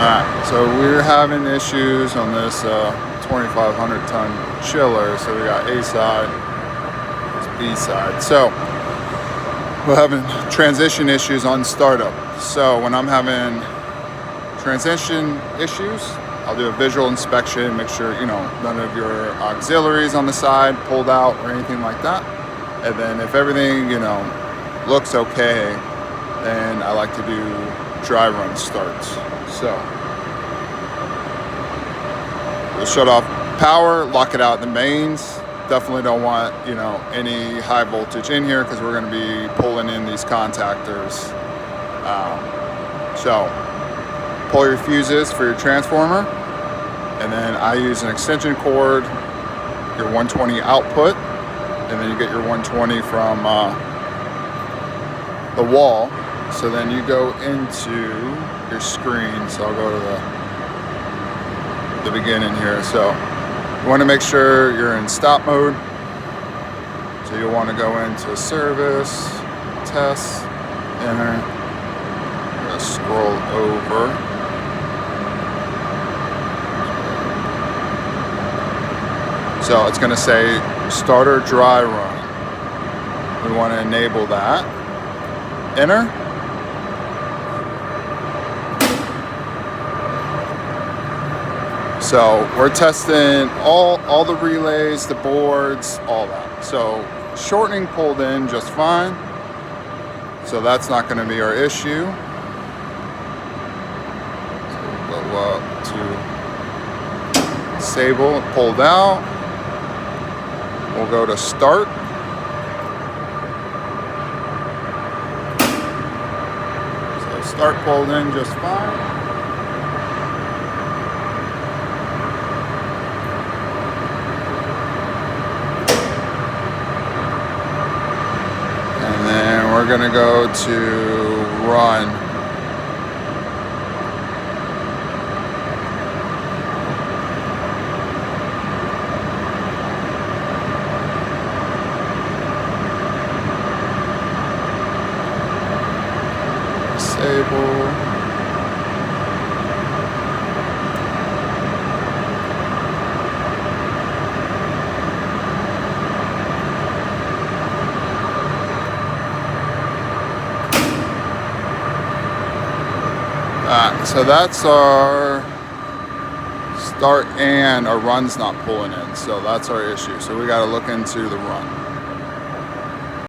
Alright, so we're having issues on this 2,500 ton chiller. So we got A side, it's B side. So we're having transition issues on startup. So when I'm having transition issues, I'll do a visual inspection, make sure, none of your auxiliaries on the side pulled out or anything like that. And then if everything, looks okay, then I like to do dry run starts. So we'll shut off power, lock it out in the mains. Definitely don't want, any high voltage in here because we're going to be pulling in these contactors. So pull your fuses for your transformer, and then I use an extension cord, your 120 output, and then you get your 120 from the wall. So then you go into your screen. So I'll go to the beginning here. So you want to make sure you're in stop mode. So you'll want to go into service, test, enter. I'm going to scroll over. So it's going to say starter dry run. We want to enable that. Enter. So we're testing all the relays, the boards, all that. So shortening pulled in just fine. So that's not going to be our issue. So we'll go up to disable, pulled out. We'll go to start. So start pulled in just fine. We're going to go to run. Disable. So that's our start, and our run's not pulling in. So that's our issue. So we got to look into the run.